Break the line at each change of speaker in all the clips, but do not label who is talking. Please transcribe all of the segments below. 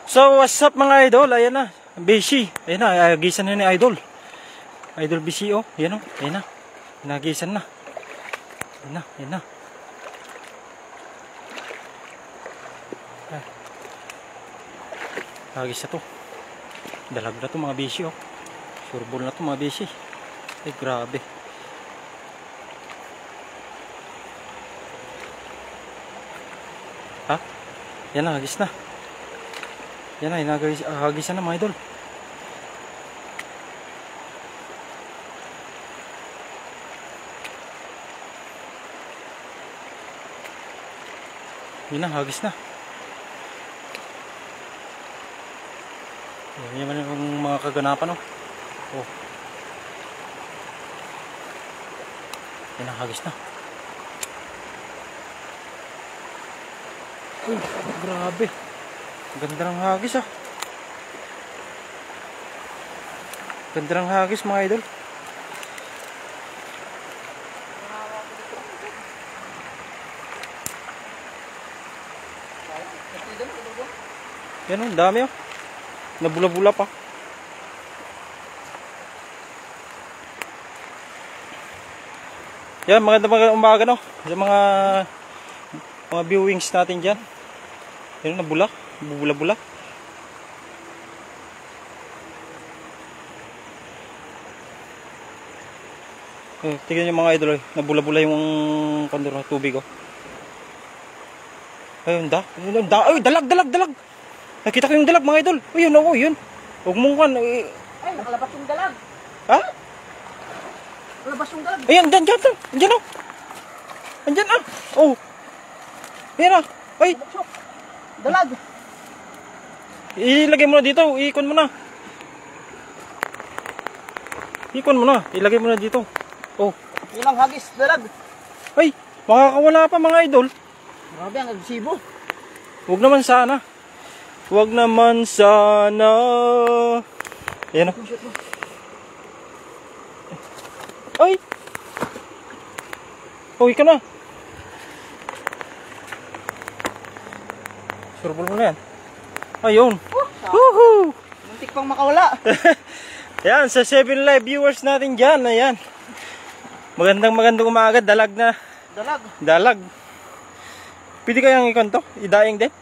So what's up mga idol, ayan na, Beshi, ayan na, gisan na ni Idol. Idol Beshi oh, ayan oh, ayan na, nagisan na. Ayan na, ayan na. Nagis na to. Dalag na to mga Beshi oh. Sureball na to mga Beshi. Ay grabe. Ha? Yan na, hagis na. Yan na, hagis na mga idol. Yan na, hagis na. Yan naman yung mga kaganapan oh. Oh. Yan na, hagis na. Uy, grabe. Ganda ng hagis ah. Ganda ng hagis mga idol. Yan oh, dami oh. Nabula-bula pa. Yan, magandang umaga no. Sa mga viewings natin dyan. Yan, nabula. Bubula-bula. Tignan nyo mga idol. Nabula-bula yung kondor ng tubig oh. Ayun, ay, dalag. Nakita ko yung dalag mga idol. Ayun, oh, yun. Huwag mong kan.
Ay, nakalabas yung dalag.
Ha?
Nakalabas yung dalag.
Ayan, dyan oh. Andyan ah. Oh. Ayan ah. Ay.
Dalag.
Ilagay mo na dito. Iikon mo na. Ilagay mo na dito. Oh.
Ilang hagis, dalag.
Ay, makakawala pa mga idol.
Grabe, ang agresibo.
Huwag naman sana. Ayan o. Ay! Uwi ka na. Sureball mo na yan. Ayun. Woohoo!
Muntik pang makawala.
Yan, sa 7 live viewers natin dyan. Ayan. Magandang umaga. Dalag na. Dalag. Pwede kayang ikon to? Idaing din?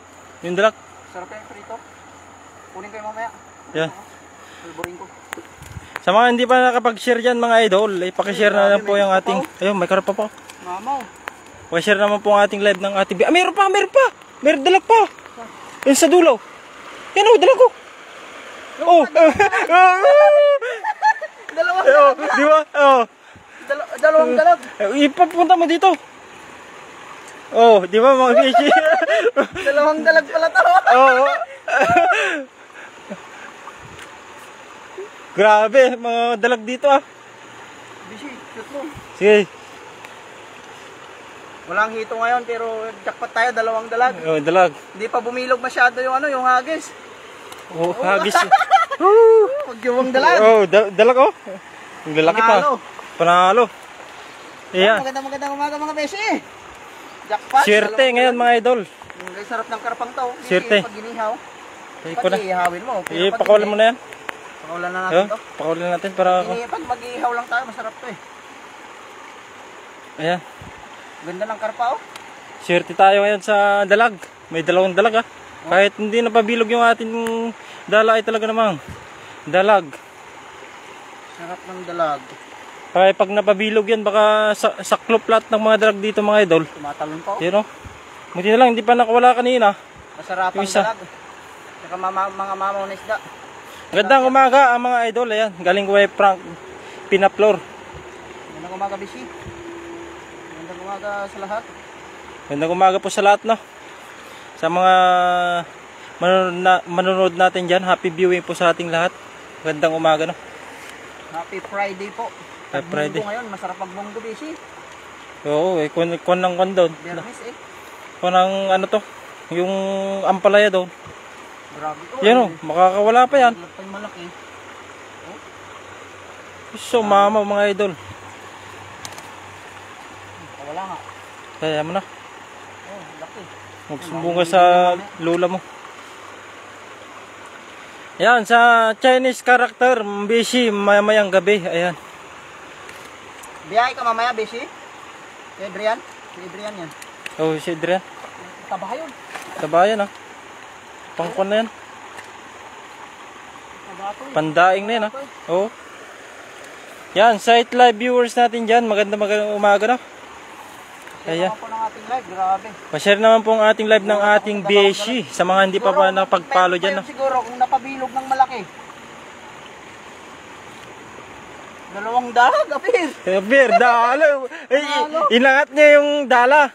Yung dalag.
Sarap yung prito. Kunin ko yung mamaya.
Yan.
Pulburin ko.
Sa mga hindi pa nakapag-share dyan mga idol, pakishare na lang po yung ating... Ayun, may karap pa po.
Mamaw.
Pakishare naman po ang ating live ng ating... Ah, meron pa! Meron dalag pa! Yan sa dulo. Yan o, dalag ko. Oh!
Dalawang
dalag. Di ba? Oh.
Dalawang dalag.
Ipapunta mo dito. Oh, di ba mga Beshi?
Dalawang dalag pala to.
Oo. Grabe, mga dalag dito ah.
Beshi, shoot mo.
Sige.
Walang hito ngayon pero jackpot tayo, dalawang dalag.
Oh, dalag.
Hindi pa bumilog masyado yung yung hagis.
Oh, hagis.
Pag yung dalag.
Oh, dalag oh. Ang lalaki pa. Panalo. Ayan.
Magandang umaga mga Beshi. Jackpot.
Swerte ngayon mga idol.
Ang sarap ng karapang to.
Swerte.
Pag ginihaw.
Pag
ihawin mo.
Ipakawalan mo na yan.
Pakawalan na natin to.
Pakawalan natin para...
Pag mag-ihaw lang tayo, masarap to eh.
Ayan.
Ganda ng karpa oh.
Swerte tayo ngayon sa dalag. May dalawang dalag ah. Kahit hindi napabilog yung ating dala ay talaga namang dalag.
Sarap ng dalag.
Kaya pag napabilog yan baka saklop lahat ng mga dalag dito mga idol.
Tumatalon pa oh.
Yun o. Buti na lang hindi pa nakawala kanina.
Masarapang dalag. Saka mga mamaw na isda.
Gandang umaga ang mga idol. Ayan. Galing ko ay Frank Pinaplor.
Gandang umaga Beshi. Gandang umaga sa lahat.
Gandang umaga po sa lahat no. Sa mga manonood natin dyan. Happy viewing po sa ating lahat. Gandang umaga no.
Happy Friday po.
Happy Friday.
Ngayon, masarap pagbonggo Beshi.
Oo, kun ng kon doon.
Bermis eh.
Kun ng ano to, yung ampalaya doon.
Grabe to.
Yan o, makakawala pa yan.
Malaki.
So mama mga idol.
Wala nga.
Kaya mo na.
Oh, laki.
Magsumbong ka sa lola mo. Yan, sa Chinese character, Beshi, mamayang gabi. Ayan.
Biyahe ka mamaya, Beshi? Si Adrian? Si Adrian yan.
Oh, si Adrian.
Tabaha yun.
Tabayan ah. Pangkon na yan.
Tabaha to eh.
Pandaing na yan ah. Oo. Yan, site live viewers natin dyan. Maganda umaga na.
Ayan. Po ng ating live, grabe.
Pa-share naman po ang ating live ng ating Beshi. Sa mga hindi pa nakapag-follow dyan. No?
Siguro kung napabilog ng malaki. 2 dalag, apir.
Apir, dala. Inangat niya yung dala.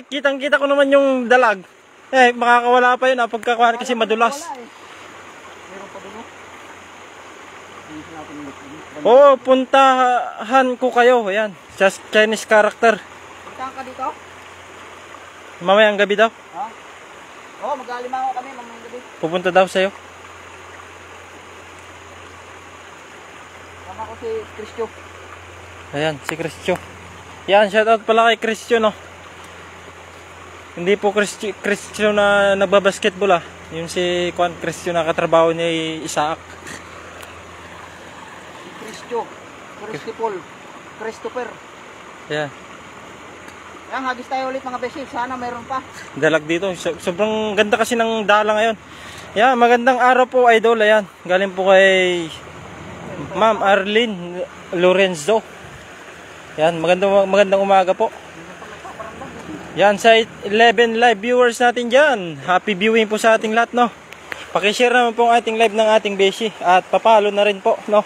Kitang-kita ko naman yung dalag. Makakawala pa yun pagkakuha kasi madulas.
Meron pa doon.
Oo, puntahan ko kayo. Ayan, sa Chinese character.
Puntahan ka dito?
Mamayang gabi daw.
Ha? Oo, mag-alimango kami mamayang gabi.
Pupunta daw sa'yo.
Tama ko si Christyo.
Ayan, si Christyo. Yan, shoutout pala kay Christyo, no? Hindi po Christyo na nagbabasketball, ah. Yung si Christyo na katrabaho ni Isaac.
Christyo. Christopher.
Yan.
Yan, hagis tayo ulit mga beshi. Sana mayroon pa.
Dalag dito. Sobrang ganda kasi ng dala ngayon. Yan, magandang araw po, idol. Ayan, galing po kay Ma'am Arlene Lorenzo. Yan, magandang umaga po. Yan, sa 11 live viewers natin dyan. Happy viewing po sa ating lahat, no? Pakishare naman po ang ating live ng ating beshi. At papalo na rin po, no?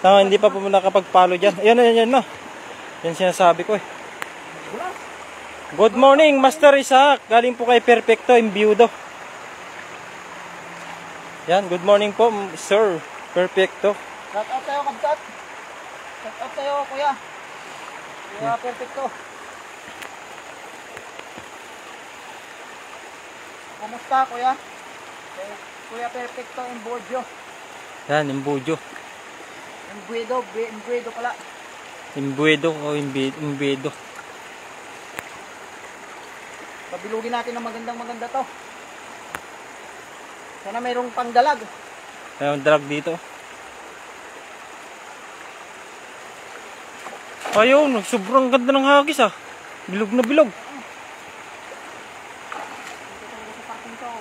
Hindi pa po nakapag-follow dyan. Yan, no? Yan sinasabi ko eh. Good morning, Master Isaac. Galing po kay Perfecto Imbudo. Yan, good morning po, Sir Perfecto.
Shout out tayo, Kabsat. Shout out tayo, Kuya. Kuya Perfecto. Kumusta, Kuya? Kuya Perfecto Imbudo.
Yan, Imbudo.
Imbudo pala.
Imbudo o Imbudo.
Pabilugin natin ng maganda to. Sana mayroong pangdalag.
Mayroong dalag dito. Ayun, sobrang ganda ng hagis ah. Bilog na bilog.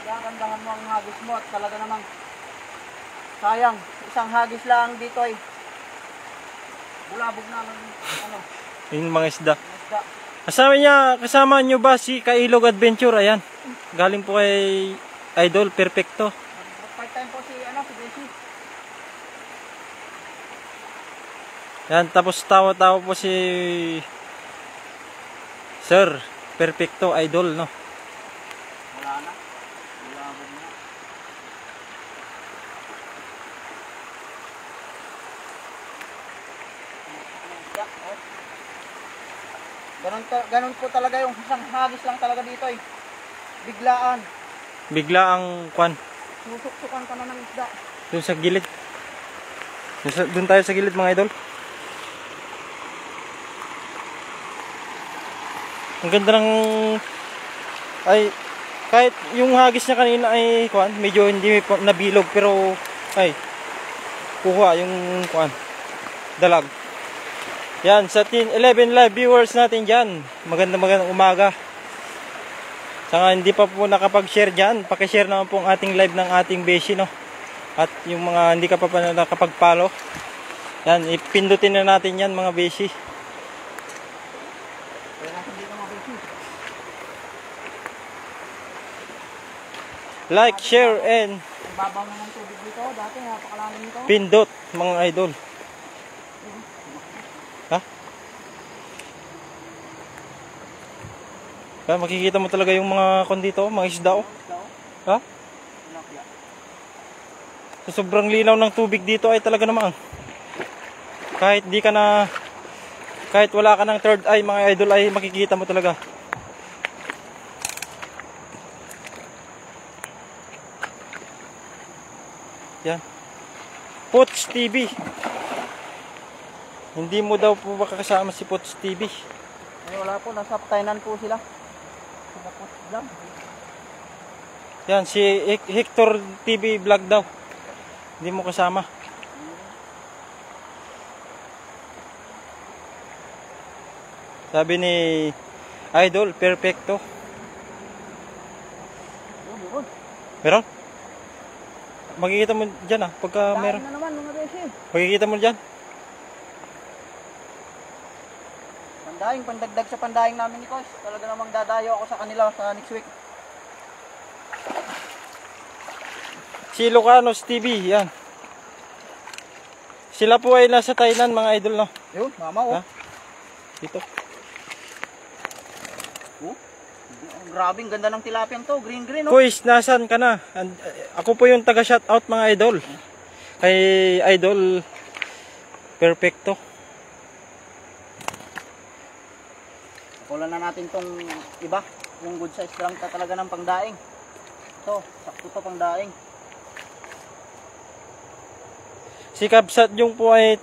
Gagandahan mo ang hagis mo at talaga namang sayang. Isang hagis lang dito ay bulabog na ng ano.
Yung mga isda.
Isda.
Kasama nyo ba si Kailog Adventure? Ayan. Galing po kay Idol Perfecto.
Part time po si Beshi.
Yan, tapos tawa-tawa po si Sir Perfecto Idol, no?
Wala na. Bulabog na. Ganun po talaga yung isang hagis lang talaga dito eh. Biglaan.
Bigla ang kwan.
Susuksukan ka na ng isda.
Doon sa gilid. Doon tayo sa gilid mga idol. Ang ganda ng kahit yung hagis niya kanina ay kwan, medyo hindi nabilog pero kuha yung kwan, dalag. Yan, sa 11 live viewers natin dyan, magandang umaga. Saka hindi pa po nakapag-share dyan, pakishare naman po ang ating live ng ating beshi, no? At yung mga hindi ka pa nakapag-follow, yan, ipindutin na natin yan mga beshi. Like, share, and
babaw na ng tubig dito. Dati napakalalim nito.
pindot mga idol. Ha? Kaya makikita mo talaga yung mga kondito, mga isda, oh. Ha? So, sobrang linaw ng tubig dito ay talaga namang kahit wala ka ng third eye mga idol ay makikita mo talaga. Yan. Pots TV. Hindi mo daw po baka kasama si Pots TV.
Ay, wala po, nasa Tainan po sila.
Yan, si Hector TV vlog daw. Hindi mo kasama. Sabi ni Idol, perfecto. Meron? Makikita mo dyan pagka meron.
Na naman mga beshi.
Makikita mo dyan.
Pandaing, pandagdag sa pandaing namin ni Kois. Talaga namang dadayo ako sa kanila sa next week.
Si Lucanos TV, yan. Sila po ay nasa Thailand mga idol, no?
Yun, mama oh.
Ha? Dito.
Oh. Grabing ganda ng tilapia to, green oh.
Kuis, nasan ka na? Ako po yung taga-shoutout mga idol. Kay Idol Perfecto.
Kulan na natin tong iba. Yung good size lang talaga ng pangdaing. Ito, sakto to pangdaing.
Si Kabsat yung po ay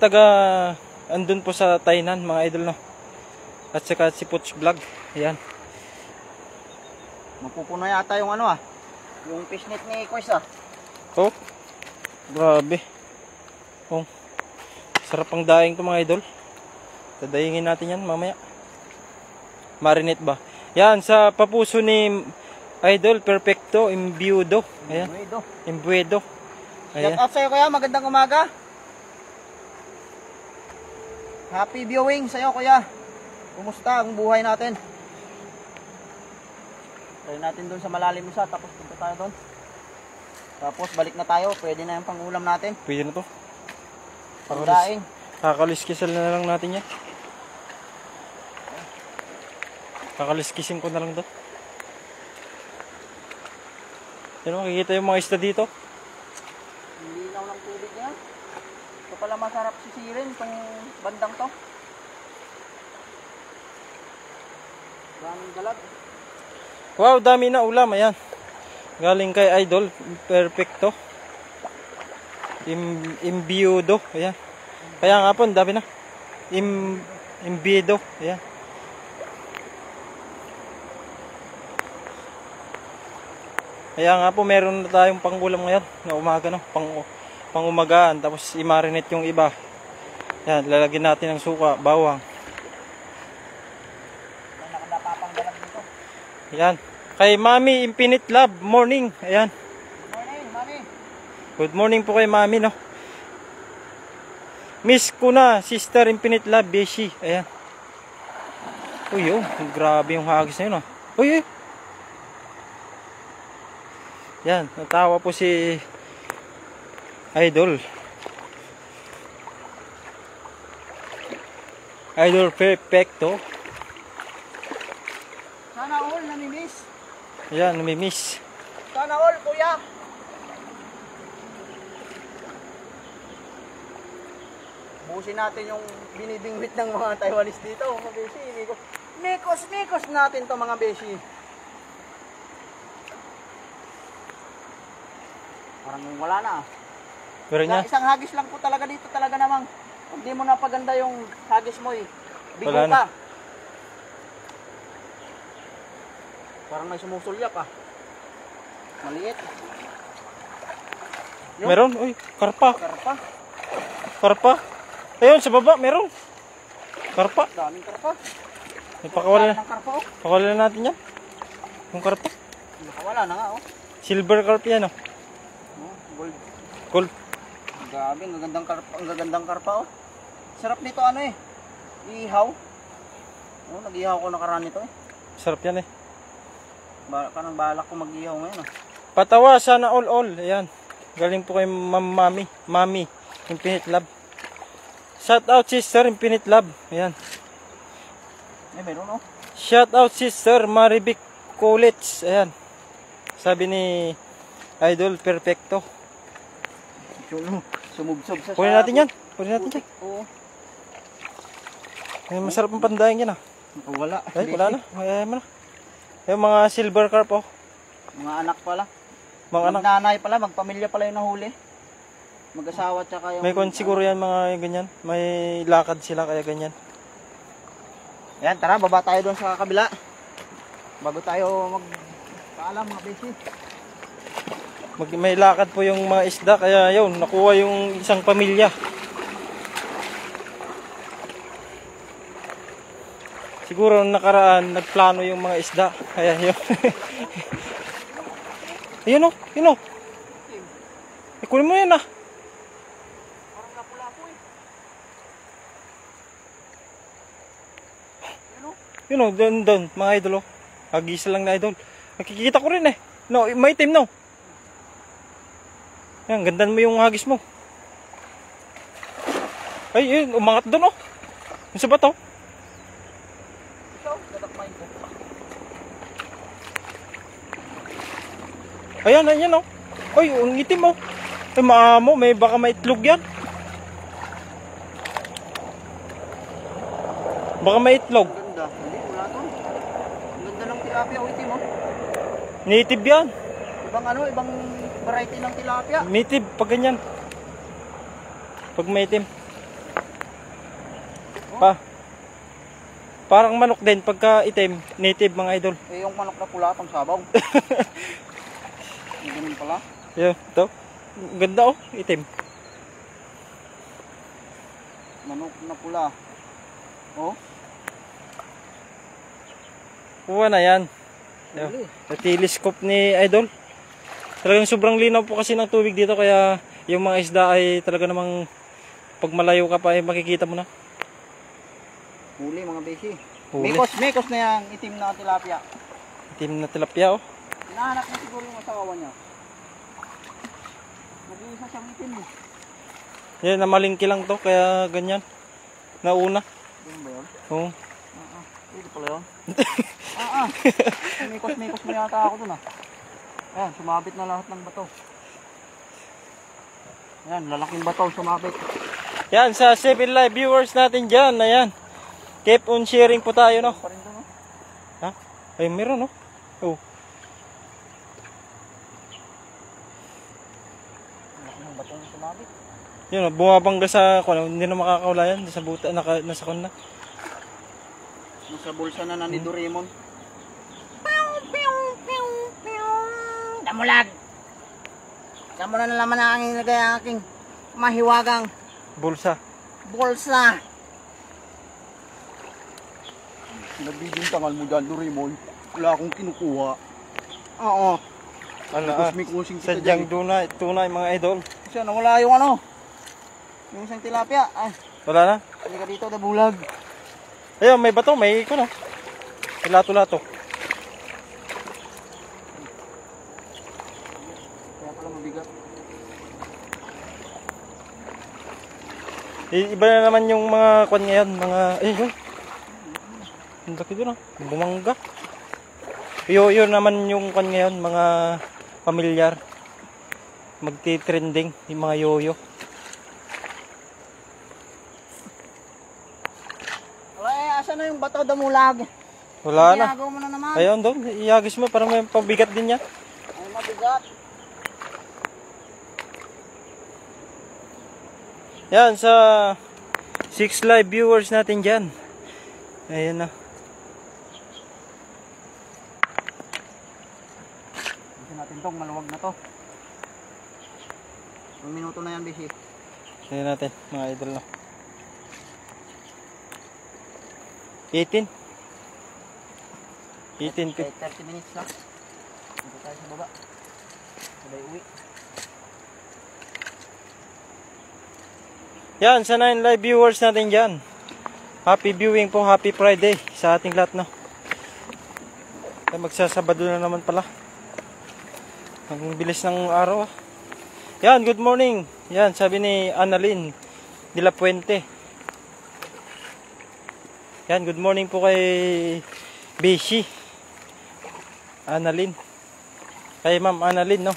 andun po sa Thailand mga idol, no? At saka si Puts Vlog. Ayan.
Mapupuno yata yung yung fishnet ni Kois
Oh, grabe. Oh, sarap ang daing to mga idol. Dadayingin natin yan mamaya. Marinate ba? Yan, sa papuso ni Idol Perfecto, Imbuedo. Ayan. Imbuedo.
Shout out sa'yo kuya, magandang umaga. Happy viewing sa'yo kuya. Kumusta ang buhay natin? Try natin doon sa malalim isa, tapos punta tayo doon. Tapos balik na tayo, pwede na yung pang-ulam natin.
Pwede na to.
Pagdaing.
Kakaliskisal na lang natin yan. Kakaliskisin ko na lang doon. Yan, makikita yung mga isda dito.
Hindi na ng tubig niya. Ito pala masarap sisirin itong bandang to. Daming dalag.
Wow, dami na ulam. Ayan. Galing kay Idol Perfecto. Imbuedo. Ayan. Kaya nga po, dami na. Imbuedo. Ayan. Kaya nga po, meron na tayong pangulam ngayon na umaga, no? Pang-umagaan. Tapos i-marinate yung iba. Yan, lalagyan natin ng suka, bawang. Ayan. Kay Mami Infinite Love, morning. Ayan.
Morning, Mami.
Good morning po kay Mami, no? Miss ko na, Sister Infinite Love, Beshi. Ayan. Uy, grabe yung hagis na yun, Uy. Yan, natawa po si Idol. Idol Perfecto.
Sana all namimiss.
Yan, namimiss.
Sana all, kuya. Busin natin yung binibingwit ng mga Taiwanese dito, mga beshi. Mikos natin to mga beshi. Parang wala na.
Pero niya,
Isang hagis lang po talaga dito, talaga namang hindi mo napaganda yung hagis mo bigo
Wala na.
ka. Parang may sumusulyak Maliit. Yun.
meron. Uy, karpa.
Karpa.
Karpa. Ayun, sa baba, meron. Karpa.
Daming karpa.
Ipakawala
Ng karpa
Pakawala natin yan. Yung karpa.
Nakawala na nga
Silver carp yan,
Gold.
Gold.
Grabe, ang gagandang karpa Sarap nito ihaw. Nag-ihaw ko nakaraan nito
Sarap yan
Parang balak ko mag-ihaw ngayon
Patawa, sana all. Ayan. Galing po kay Mami. Mami Infinite Love. Shout out Sister Infinite Love. Ayan.
Meron
Shout out Sister Marivic College. Ayan. Sabi ni Idol Perfecto.
Sumubsob sa
Kunin natin yan.
Oo.
Ay, masarap ang pandaing yan
Wala.
Ay, wala na. Ay, mo na. Yung mga silver carp
Mga anak pala.
Mga anak.
Nanay pala, magpamilya pala yung nahuli. Mag-asawa tsaka yung...
May kon siguro yan mga ganyan. May lakad sila kaya ganyan.
Ayan, tara, baba tayo doon sa kabila. Bago tayo paalam mga beshi.
May lakad po yung mga isda, kaya yun, nakuha yung isang pamilya. Siguro nakaraan, nagplano yung mga isda, kaya yun. Ayun o, yun o. Kunin mo yan ah.
Parang napula po eh.
Yun o, doon, mga idol o. Agisa lang na idol. Nakikita ko rin eh. No, may itim no. Yan, gandan mo yung hagis mo. Ay, yun, umangat doon oh. Yung sa bato.
Ikaw, tatakmain ko.
Ayan, ayan oh. Ay, ang itim oh. Ay, maamo, baka may itlog yan. Baka may itlog.
Ang ganda. Hindi, wala to. Ang ganda ng tilapia, itim mo.
Native yan.
Ibang variety ng tilapia.
Native, pag ganyan. Pag may itim. Parang manok din pagka itim, native mga idol.
Eh, yung manok na pula, pang sabaw. Ganun pala.
Yan, ito. Ganda oh, itim.
Manok na pula. Oh.
Kuha na yan.
Huli.
Sa telescope ni idol. Talagang sobrang linaw po kasi ng tubig dito, kaya yung mga isda ay talaga namang pag malayo ka pa ay makikita mo na.
Huli mga besi.
Huli.
Mekos na yung itim na tilapia.
Itim na tilapia oh.
Hinahanap niya siguro yung asawa niya. Nag-iisa siyang itim eh.
Yan, namalingki lang to, kaya ganyan. Nauna.
Yun ba yun?
Oo.
Ito pala yun. Mekos na yata ako dun ah. Ayan, sumabit na lahat ng bato. Ayan, lalaking bato sumabit.
Yan, sa 7 Live viewers natin dyan, ayan. Keep on sharing po tayo, no?
Pa rin dun oh.
Ha? Ay, meron, no? Oh.
Laki ng bato na sumabit.
Yun, bumabangga sa, hindi na makakaulayan, sa buta, nasa kon na.
Nasa bulsa na ni Doraemon. Damulag! Damo na naman ang aking mahiwagang
Bulsa.
bulsa. Nagbibintangan mo dyan, Doraemon. Wala akong kinukuha. Oo.
Ano,
Kusmi-kusing kita
sadyang
dyan.
tunay mga idol.
Kasi nawala yung ano. Yung isang tilapia. Ay,
Wala na?
hindi ka dito, dabulag.
Ayun, may bato, may kuno. May lato-lato.
Kaya pala mabigat.
Iba na naman yung mga kwan ngayon, mga, yun. Ang laki doon ah, bumangga. Yun naman yung kwan ngayon, mga pamilyar. Magti-trending, yung mga yoyo.
Asa na yung bato damulag?
Wala na.
Iyagaw mo na naman.
Ayun doon, iagis mo para may pabigat din niya.
Ay, mabigat.
Yan, sa 6 live viewers natin dyan. Ayan na.
Gusto natin tong maluwag na to. 1 minuto na yan, Bisi.
Ayan natin, mga idol na. 18 to
30 minutes lang. Dito tayo sa baba. Sabay uwi.
Yan, sa 9 live viewers natin dyan. Happy viewing po, happy Friday sa ating lahat, no? Ay, magsasabado na naman pala. Ang bilis ng araw ah. Yan, good morning. Yan, sabi ni Annalyn de la Puente. Yan, good morning po kay Beshi Annalyn. Kay Ma'am Annalyn, no?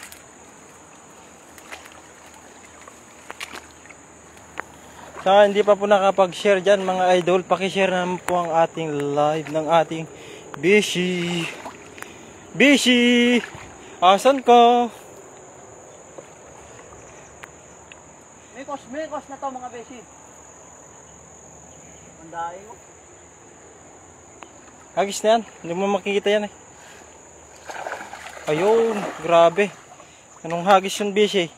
Sa hindi pa po nakapag-share dyan, mga idol, pakishare naman po ang ating live ng ating Beshi. Beshi! Asan ka?
Mekos na to mga Bisi. Mandaing ko.
Agis na yan. Hindi mo makikita yan eh. Ayun, grabe. Anong hagis yun, Bishi?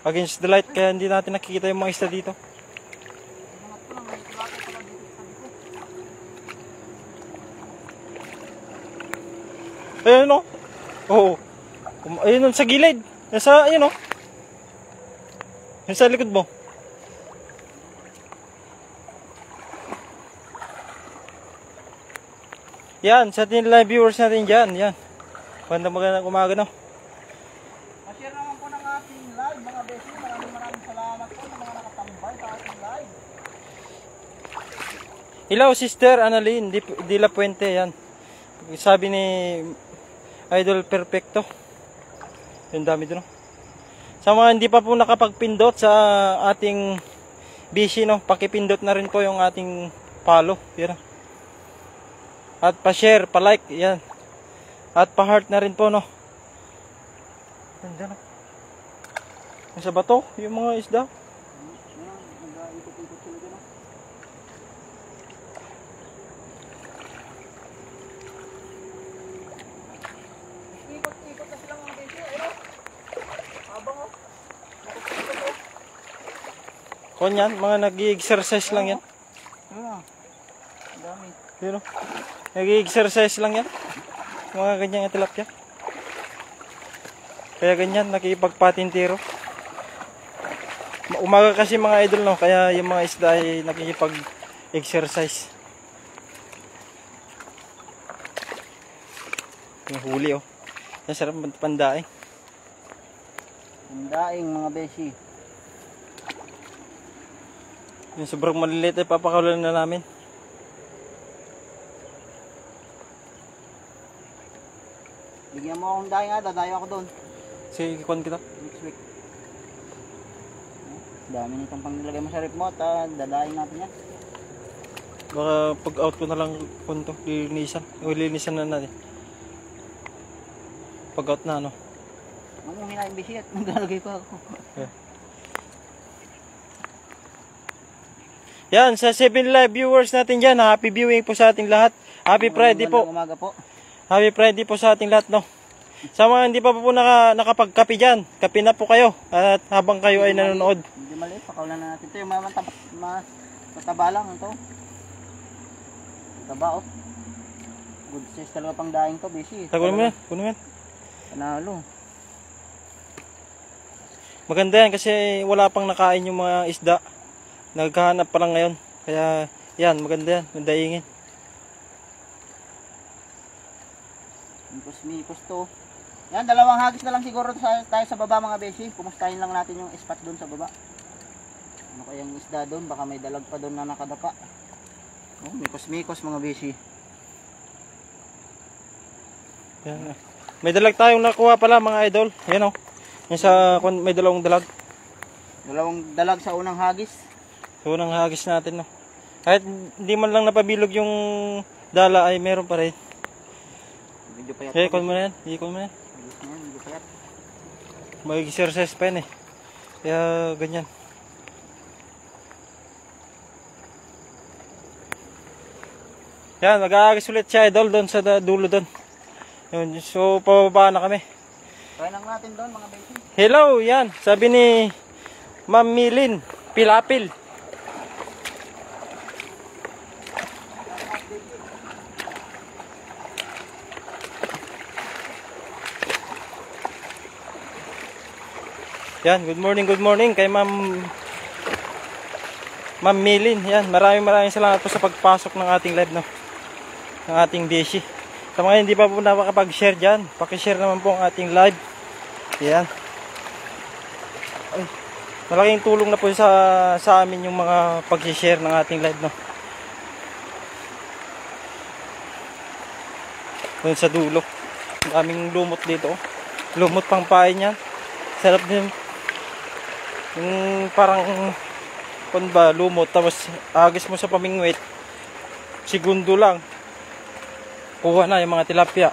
Against the light, kaya hindi natin nakikita yung mga isda dito. Ayun o. Oo. Ayun sa gilid. Nasa, ayun o. Yung sa likod mo. Yan, sa ating live viewers natin dyan. Yan. Magandang umaga, no?
Ma-share naman po ng ating live, mga beshi. Maraming salamat po sa mga nakatambay sa ating live.
Hello, Sister Annalyn de la Puente. Yan. Sabi ni Idol Perfecto. Yung dami doon, no? Sa mga hindi pa po nakapagpindot sa ating Bishi, no? Pakipindot na rin po yung ating follow. Yan. At pa-share, pa-like. Yan. At pa-heart na rin po, no? Nandiyan, no? Yung sa bato, yung mga isda.
Nag-ikot-ikot sila dyan. Ikot-ikot na sila mga beshi. Ayun. Habang o.
Kung yan, mga nag-exercise lang yan.
Ayun. Ang dami.
Yun, no? Nag-exercise lang yan. Mga ganyang tilapia. Kaya ganyan, nakikipagpatintiro. Umaga kasi mga idol, no? Kaya yung mga isda ay nakikipag-exercise. Yung huli, oh. Yan, sarap pandaing.
Ang daing mga beshi.
Yung sobrang maliliit ay papakawalan na namin.
Bigyan mo akong daing, dadayo ako doon.
Sige, kikon kita.
Next week. Dami nitong pang nilagay mo sa rip mo at dadaing natin yan.
Baka pag out ko na lang kunto, lilinisan. Lilinisan na natin. Pag out na, ano.
Ang hinahin bisi at naglalagay pa ako.
Yeah. Yan, sa 7 live viewers natin dyan, happy viewing po sa ating lahat. Happy Friday po.
Umaga po.
Happy Friday po sa ating lahat, no. Sa mga hindi pa po nakapagkape dyan, kape na po kayo. At habang kayo ay nanonood.
Hindi mali, pakawalan na natin ito. Yung mataba lang ito. Mataba, oh. Good size talaga pang daing to, bisi.
Kunin mo yan, kunin mo yan.
Panalo.
Maganda yan kasi wala pang nakain yung mga isda. Naghahanap pa lang ngayon. Kaya yan, maganda yan, mandaingin.
Mikos to. Yan, dalawang hagis na lang siguro tayo sa baba mga beshi. Kumustahin lang natin yung spot doon sa baba. Ano kayang isda doon? Baka may dalag pa doon na nakadapa. Oh, mikos mga beshi.
Yan. May dalag tayong nakuha pala mga idol. Yan, oh. Yan sa, may dalawang dalag.
Dalawang dalag sa unang hagis.
So, unang hagis natin, no. Kahit hindi man lang napabilog yung dala ay meron pa rin.
Medyo payat.
Ikon mo na yan. Ikon mo na yan.
Medyo payat.
Mag-exercise pa yan, eh. Kaya ganyan. Yan, mag-aagis ulit siya idol doon sa dulo doon. Yun, so, pababa na kami.
Try lang natin doon mga beshi.
Hello, yan. Sabi ni Ma'am Milin, Pilapil. Yan, good morning kay Ma'am Milin. Yan, maraming salamat po sa pagpasok ng ating live, no. Ng ating Bishi. Sa mga hindi pa po nakakapag-share dyan, pakishare naman po ang ating live. Yan. Ay, malaking tulong na po sa amin yung mga pag-share ng ating live, no. Doon sa dulo. Daming lumot dito, oh. Lumot pang pain yan. Sarap din. Yung parang kung ba lumot tapos agis mo sa pamingwit, segundo lang kuha na yung mga tilapia.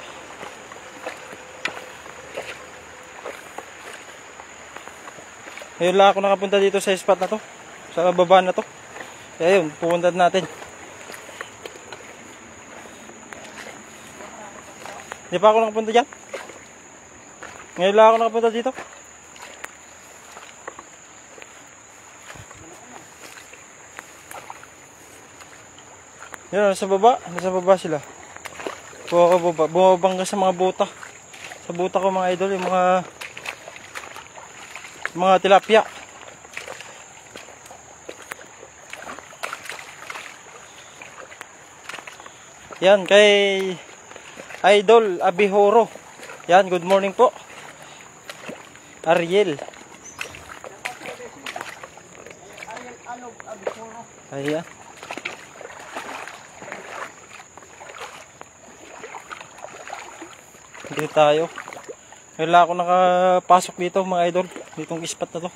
Ngayon lang ako nakapunta dito sa spot na to, sa baba na to. Kaya yun, pupunta natin. Hindi pa ako nakapunta dyan. Ngayon lang ako nakapunta dito. Yan, nasa baba sila. Bumabangga sa mga buta. Sa buta ko mga idol, yung mga tilapia. Yan, kay Idol Abihoro. Yan, good morning po. Ariel. Ayan. Dito tayo. Kailangan ako nakapasok dito mga idol. Ditong spot na to.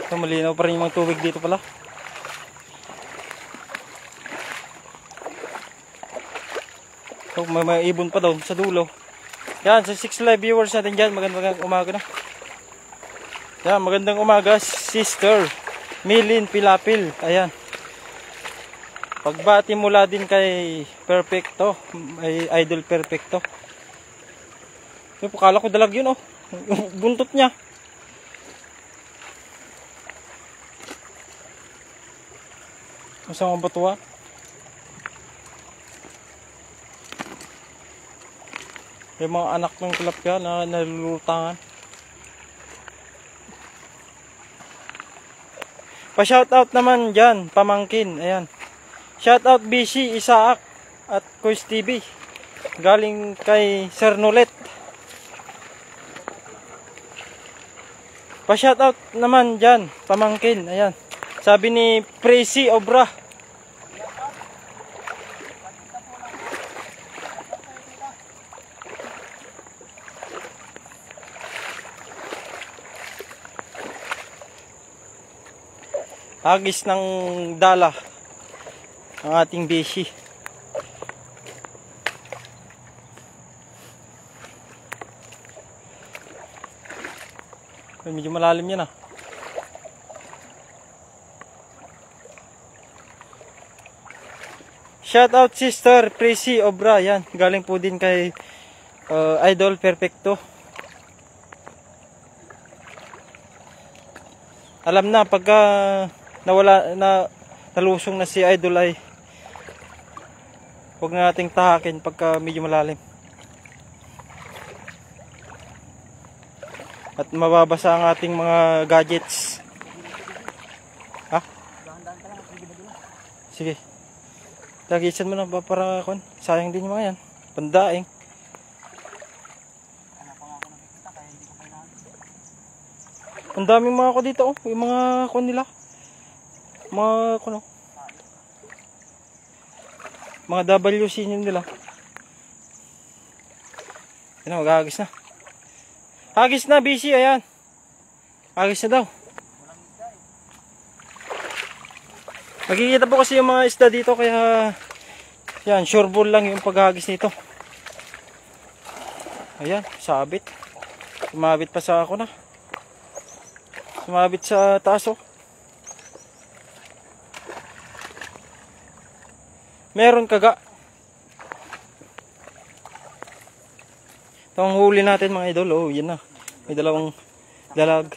Ito, malinaw pa rin yung mga tubig dito pala. Ito, may ibon pa doon sa dulo. Yan, sa 6 live viewers natin dyan. Magandang umaga na. Yan, magandang umaga, Sister Milin Pilapil. Ayan. Pagbati mula din kay Perfecto, ay Idol Perfecto. Yung pakala ko dalag yun, oh. Yung buntot niya. Masama batuwa. Yung mga anak ng tilapia na nalulutangan. Pa-shoutout naman dyan, pamangkin. Ayan. Shoutout BC, Isaac at Kuis TV. Galing kay Sir Nulet. Pa-shoutout naman dyan, pamangkin. Ayan. Sabi ni Presi Obra. Hagis ng dala ang ating beshi. Medyo malalim yan ah. Shout out Sister Presi Obra. Yan, galing po din kay Idol Perfecto. Alam na pagka nalusong na si Idol ay huwag na nating tahakin pagka medyo malalim. At mababasa ang ating mga gadgets. Ha? Sige. Lagisan mo na ba para kon? Sayang din yung mga yan. Pandaing. Ang daming mga ko dito, oh. Yung mga kon nila. Mga kon, oh. Mga WC nila. Yan na, maghahagis na. Hagis na, busy, ayan. Hagis na daw. Nakikita po kasi yung mga isda dito, kaya yan, sure ball lang yung paghagis nito. Ayan, sabit. Sumabit pa sa ako na. Sumabit sa taas, oh. Meron kaga. Ito ang huli natin mga idol. Oh, yan na. May dalawang dalag.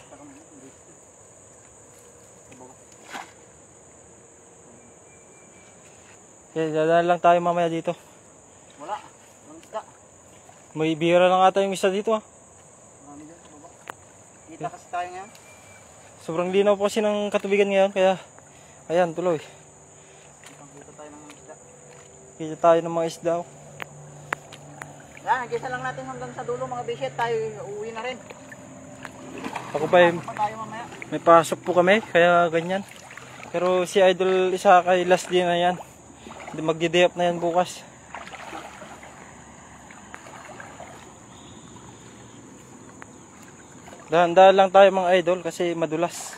Okay, dadaan lang tayo mamaya dito.
Wala. Ang isda.
May bira lang ata yung isa dito, ah.
Marami dyan sa baba. Kita kasi tayo ngayon.
Sobrang linaw po kasi ng katubigan ngayon, kaya ayan, tuloy.
Kita tayo ng isda.
Kita tayo ng mga isda, oh.
Yan, nag-isa lang natin hanggang sa dulo mga bisyet. Tayo uuwi na rin.
Ako pa
Pasok pa tayo mamaya.
may pasok po kami, kaya ganyan. Pero si Idol isa kay last din na yan. Magdi-day up na yan bukas. Dahan-dahan lang tayo mga idol kasi madulas.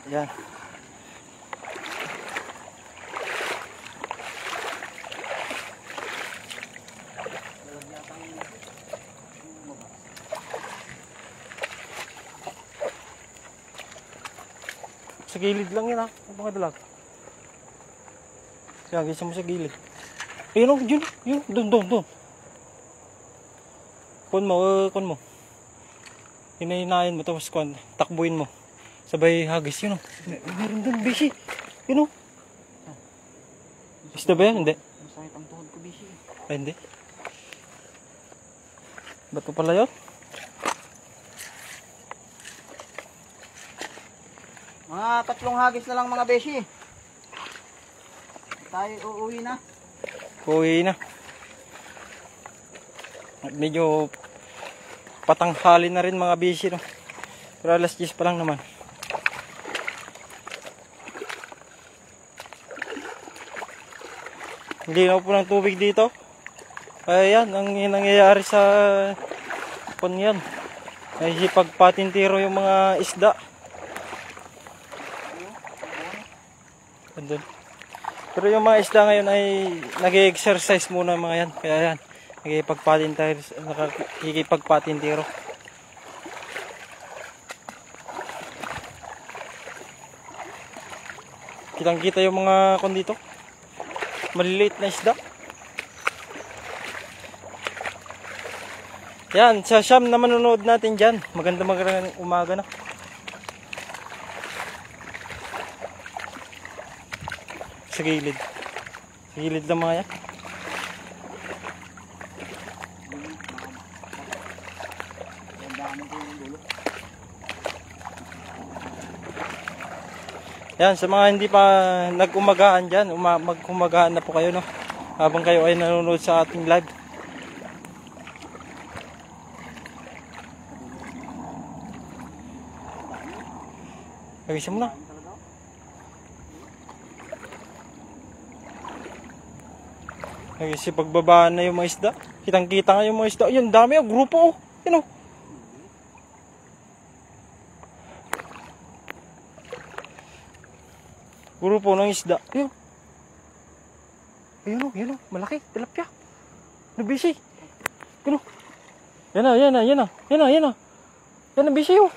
Ayan. Sa gilid lang yan ha. Ang mga dalag. Yan, gisa mo sa gilid. Ayun o, yun. Doon. Kun mo. Hinahinahin mo, tapos takbuin mo. Sabay hagis, yun o. Meron doon, Bishi. Yun o. Isda ba yan? Hindi.
Masakit ang tuhod ko, Bishi.
Ay, hindi. Ba't pa pala yun?
Mga 3 hagis na lang mga beshi. Tayo uuwi na.
Uwi na. At medyo patanghali na rin mga Bishi, no? Pero alas 10 pa lang naman. Hindi na po ng tubig dito. Ayan, ang nangyayari sa yan. Ay pagpatintiro yung mga isda. Andun. Pero yung mga isda ngayon ay nag-exercise muna mga yan. Kaya yan, nakikipagpatintiro. Kitang-kita yung mga dito. Maliliit na isda. Yan, sa Siyam na manonood natin dyan. Magandang umaga na. Sa gilid. Sa gilid lang mga yan. Yan, sa mga hindi pa nag-umagahan dyan, mag-umagahan na po kayo, no? Habang kayo ay nanonood sa ating live. Hagisan mo na. Kasi pagbabaan na yung mga isda. Kitang-kita nga yung mga isda. Ayun, dami, grupo. Yun o. Grupo ng isda. Ayun. Ayun o. Malaki. Tilapia. Nabisi. Ayun o. Yan na. Yan na, bisi o.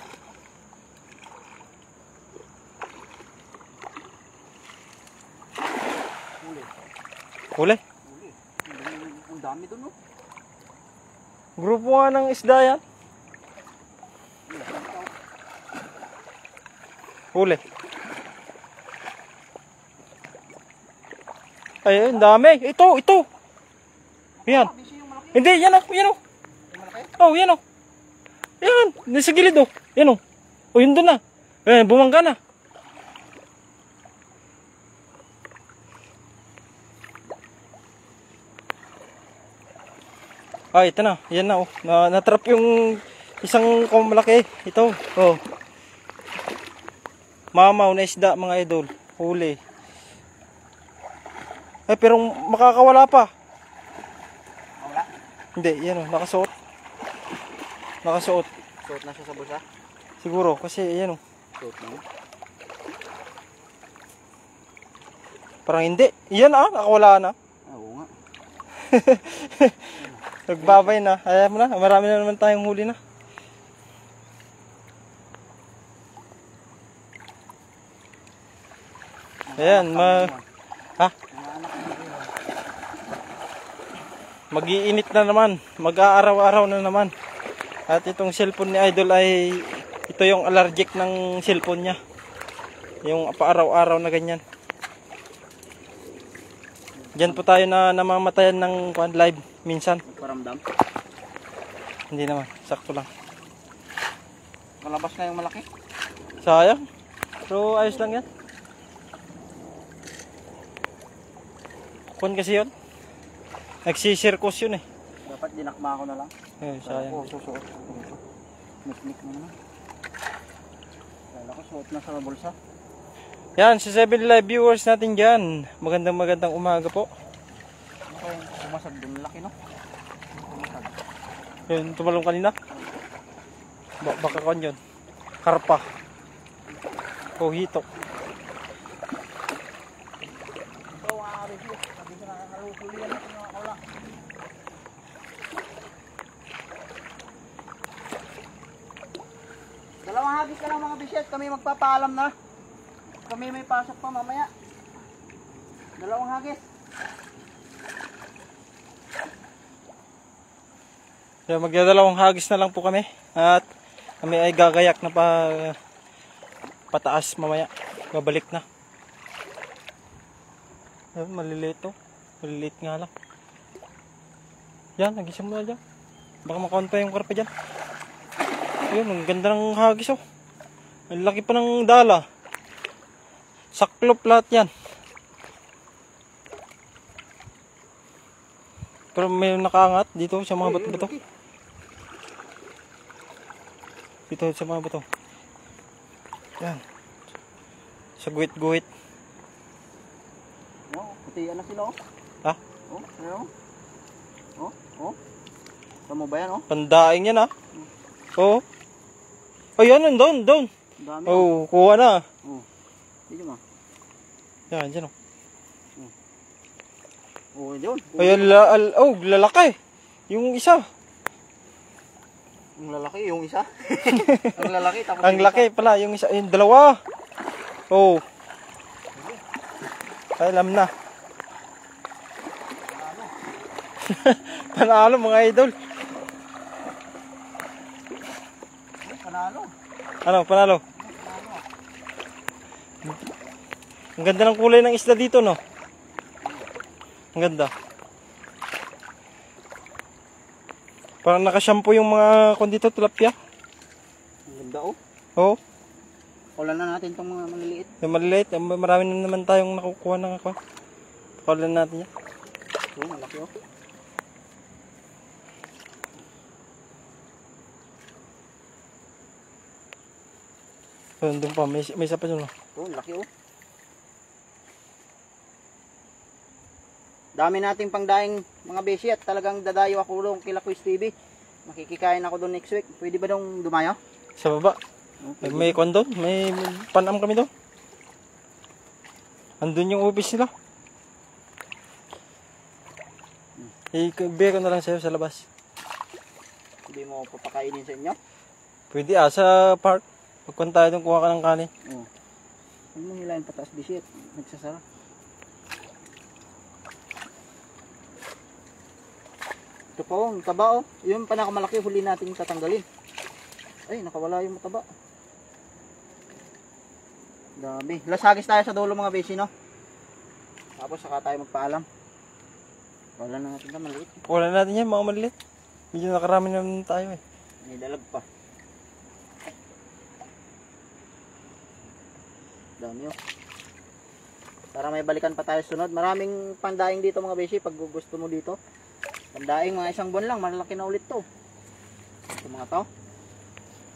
Huli.
Ang dami doon, no?
Grupo nga ng isda yan. Huli. Ayun, dami. Ito. Yan. Hindi, yan o. Oh, yan o. Yan, nasa gilid o. Yan o. O, yun doon na. Bumangga na. Ah, ito na. Yan na, oh. Natrap yung isang malaki. Ito. Oh. Mamaw na isda, mga idol. Huli. Ay, pero makakawala pa.
Wala?
Hindi, yan oh. Nakasuot.
Suot na siya sa bulsa?
Siguro, kasi yan oh.
Suot na.
Parang hindi. Yan nakawala na.
Oo nga.
Nagbabay na. Ayaw mo na. Marami na naman tayong huli na. Ayan. Mag-iinit na naman. Mag-aaraw-araw na naman. At itong cellphone ni Idol ay ito yung allergic ng cellphone niya. Yung paaraw-araw na ganyan. Diyan po tayo na namamatayan ng live minsan.
Paramdam?
Hindi naman, sakto lang.
Malabas na yung malaki?
Sayang. Pero ayos lang yan. Kun kasi yun. Nagsisirkus yun eh.
Dapat dinakma ko na lang.
Sayang.
Oo, susuot. Mikmik mo naman. Kala ko suot na sa bulsa.
Yan, sa 7 live viewers natin dyan. Magandang umaga po.
Ano kaya bumasag dun? Laki, no? Bumasag.
Yun, tumalong kanina. Baka kon yun. Karpa. O hito.
Ito ang review. Sabi ko nakakarupuli yan. Wala. Dalawang hagis ka lang mga bisyet. Kami magpapaalam na. kami may pasok pa mamaya. Dalawang hagis.
Kaya magdadalawang hagis na lang po kami. At kami ay gagayak na pataas mamaya. Babalik na. Ayun, maliliit to. Maliliit nga lang. Yan, nagising mo na dyan. Baka makawan pa yung karpa dyan. Ayun, ang ganda ng hagis oh. Ang laki pa ng dala. Saklop lahat yan. Pero may nakaangat dito sa mga bato-bato. Dito sa mga bato. Yan. Sa guhit-guhit.
Oh, putian na sila oh.
Ha?
Oh, ayun. Oh, oh. Tama ba yan oh?
Pandaing yan ah. Oo. Ayan, doon.
Dami
Oh, kuha na.
oh. Dito mo.
Yan, dyan oh.
Oh, yun.
Ayan, lalaki. Yung isa.
Ang lalaki, yung isa. Ang lalaki, tapos
Ang laki pala, yung isa. Yung dalawa. Oh. Ay, alam na. Panalo mga idol.
Panalo.
Ano, panalo? Ang ganda ng kulay ng isda dito, no? Ang ganda. Parang nakashampoo yung mga kondito, tilapia.
Ang ganda oh.
Oo.
Kulan na natin itong mga maliliit.
Yung maliliit, marami na naman tayong nakukuha ng ako. Pakawalan natin yan.
Oh, malaki oh.
Ayun, doon pa, may isa pa dun.
Oh, laki oh. Dami nating pangdaing mga beshi at talagang dadayo ako doon kila Quiz TV. Makikikain ako doon next week. Pwede ba doon dumayo?
Sa baba.
Okay.
May kondo, may panam kami doon. Andun yung office nila. Ibigay ko na lang sa'yo sa labas.
Hindi mo papakainin sa inyo?
Pwede sa park. Pagpunta tayo doon, kuha ka ng kanin.
Oo. Huwag mo hilahin pataas beshi at nagsasara. Ito pa oh, taba oh. Yung pinakamalaki huli natin tatanggalin. Ay, nakawala yung mataba. Dami. Lasagis tayo sa dulo mga beshi, no? Tapos saka tayo magpaalam. Wala na natin na maliit.
Wala natin yan, mga maliit. Medyo nakarami naman tayo eh.
May dalag pa. Dami oh. Para may balikan pa tayo sunod. Maraming pandaing dito mga beshi pag gusto mo dito. Pandaing mga isang buwan lang, malaki na ulit to. Ito mga tao.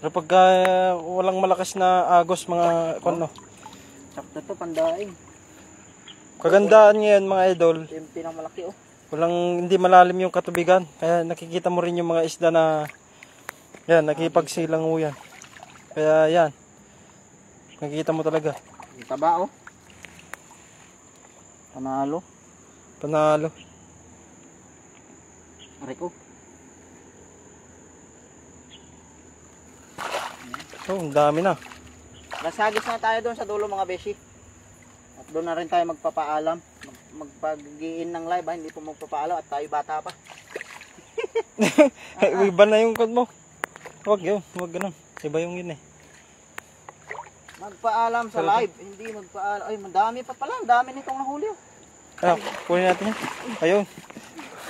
Pero pagka walang malakas na agos mga kono.
Sakto to pandaing.
Kagandaan ngayon mga idol.
Ito yung pinakamalaki oh.
Hindi malalim yung katubigan. Kaya nakikita mo rin yung mga isda na yan, nakipagsilang yan. Kaya yan. Nakikita mo talaga.
Yung taba oh. Panalo.
Panalo.
Aray ko.
Oh, ang dami na.
Lasagis na tayo doon sa dulo mga beshi. At doon na rin tayo magpapaalam. Magpag-iin ng live ha. Hindi po magpapaalam at tayo bata pa.
Iba na yung code mo. Huwag yun. Huwag ganun. Iba yung yun eh.
Magpaalam sa live. Hindi magpaalam. Ay, madami pa pala. Ang dami nitong nahuli oh.
Ano, kunin natin yan. Ayun.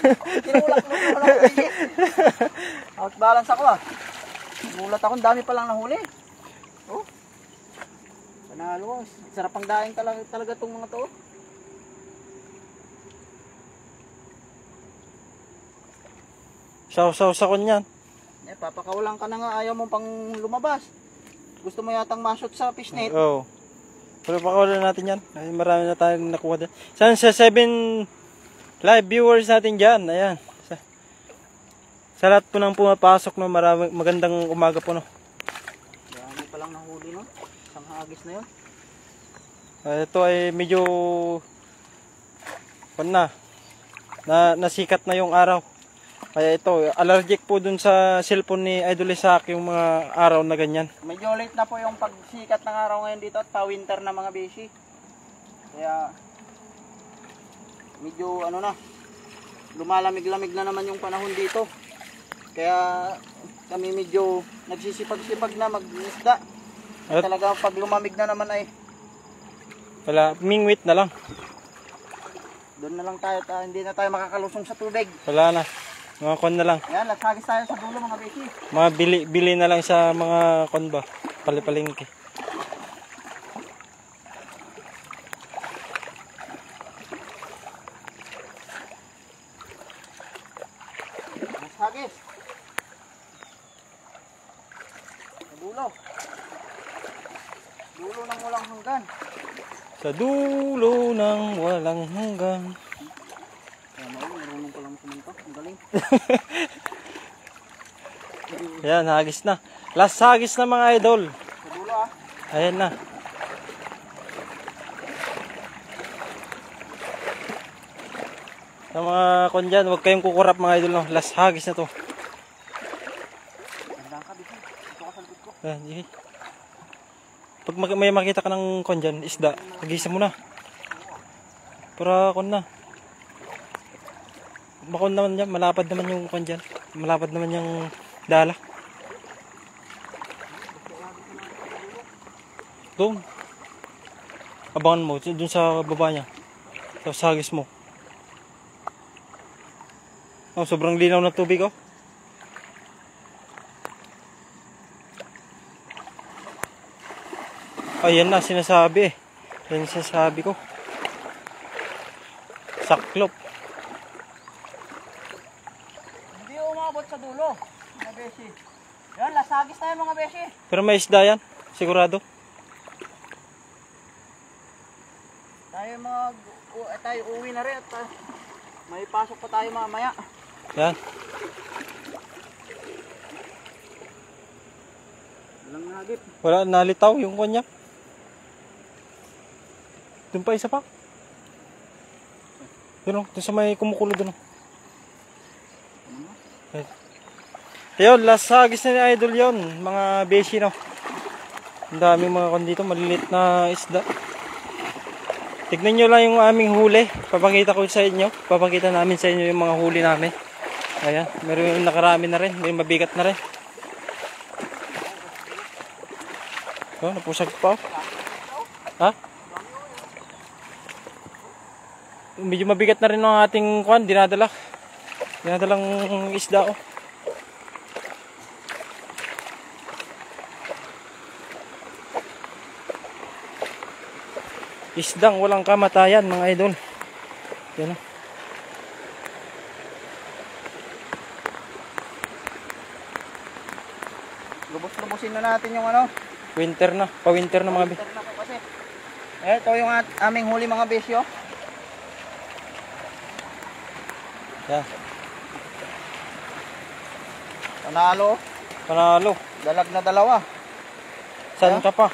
Tinulak mo na lang ako. Outbalance ako ah. Mulat ako. Ang dami palang nahuli. Oh. Panalo. Sarap ang daing talaga itong mga to.
Saw sa kon yan.
Eh, papakawalan ka na nga. Ayaw mo pang lumabas. Gusto mo yatang mashoot sa fishnet.
Oo. Pero pakawalan natin yan. Ay, marami na tayong nakuha din. Saan sa 7 live viewers natin dyan. Ayan. Sa lahat po nang pumapasok, no, magandang umaga po. No.
Dami palang nahuli no. Isang hagis na yun.
Ito ay medyo nasikat na yung araw. Kaya ito, allergic po dun sa cellphone ni Idol Isaac yung mga araw na ganyan.
Medyo late na po yung pagsikat ng araw ngayon dito at pa-winter na mga beshi. Kaya medyo ano na, lumalamig-lamig na naman yung panahon dito. Kaya kami medyo nagsisipag-sipag na mag-isda. At talaga pag lumamig na naman ay
wala, mingwit na lang.
doon na lang tayo, hindi na tayo makakalusong sa tubig.
Wala na. Mga kon na lang.
Yan, lasagis tayo sa dulo mga beshi.
Mga bili na lang sa mga kon ba? Palipalingki.
Lasagis. Sa dulo. Dulo ng walang hanggan.
Sa dulo ng walang hanggan.
Marunong ko lang kumunta. Ang galing.
Ayan, hagis na. Last hagis na mga idol.
Sa dulo ah.
Ayan na. Sa mga kon dyan, huwag kayong kukurap mga idol. No? Last hagis na to.
Gandang ka, Bisi. Ito ka sa likod ko.
Ayan, sige. Pag may makita ka ng kon dyan, isda, hagisa mo na. Para kon na. Makon naman dyan, malapad naman yung kon dyan. Malapad naman yung dala. Doon. Abangan mo, doon sa baba niya. Sa hagis mo. Oh, sobrang linaw ng tubig oh. Ayan na, sinasabi eh. Yan yung sinasabi ko. Saklop.
Hindi umabot sa dulo, mga beshi. Yan, lasagis tayo mga beshi.
Pero may isda yan, sigurado.
Tayo uwi na rin at may pasok pa tayo mamaya.
Yan.
Walang nagip.
Wala, nalitaw yung kanya. Doon pa isa pa. Doon oh, doon sa may kumukulo doon oh. Ayun, last hagis na ni Idol yon, mga beshi no. Ang daming mga kon dito, malilit na isda. Tignan nyo lang yung aming huli. Papakita ko sa inyo. Papakita namin sa inyo yung mga huli namin. Ayan, meron yung nakarami na rin, may mabigat na rin. Oh, napusag pa oh. Ha? Medyo mabigat na rin ang ating kwan, dinadalang isda oh. Isdang walang kamatayan mga idol. Yan oh.
Lubos-lubosin na natin yung ano.
Winter na, pa-winter na mga
Winter na po kasi. Ito yung aming huli mga besyo.
Yan.
Panalo.
Panalo.
Dalag na dalawa.
Saan ka pa?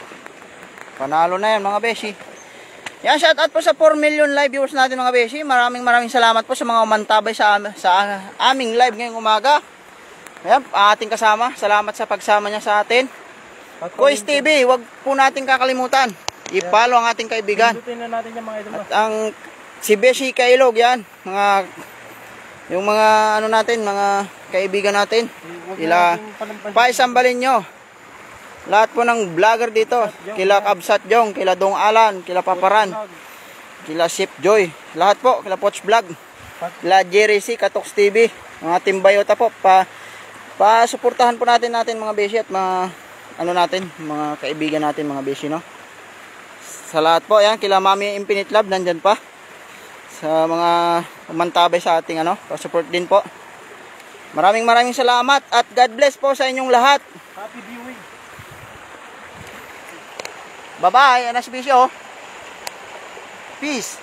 Panalo na yan mga beshi. Yan, shout out po sa 4 million live viewers natin mga beshi. Maraming salamat po sa mga umantabay sa aming live ngayong umaga. Ayan, ating kasama. Salamat sa pagsama niya sa atin. Kois TV, wag po natin kakalimutan. I-follow ang ating kaibigan.
Pindutin na natin yung mga idol.
At ang si Beshi Kailog yan, yung mga ano natin, mga kaibigan natin. Paisambalin nyo. Lahat po ng vlogger dito, kila Kabsat Jong, kila Dong Alan, kila Paparan, kila Ship Joy, lahat po, kila Poch Vlog, kila Jerry C, Katox TV, mga Team Bayota po, pa-suportahan po natin mga beshi at mga ano natin, mga kaibigan natin mga beshi, no? Sa lahat po, yan, kila Mami Infinite Love, nandyan pa, sa mga umantabay sa ating ano, pa-support din po. Maraming salamat at God bless po sa inyong lahat.
Happy viewing.
Bye-bye, Anas Bisyo. Peace.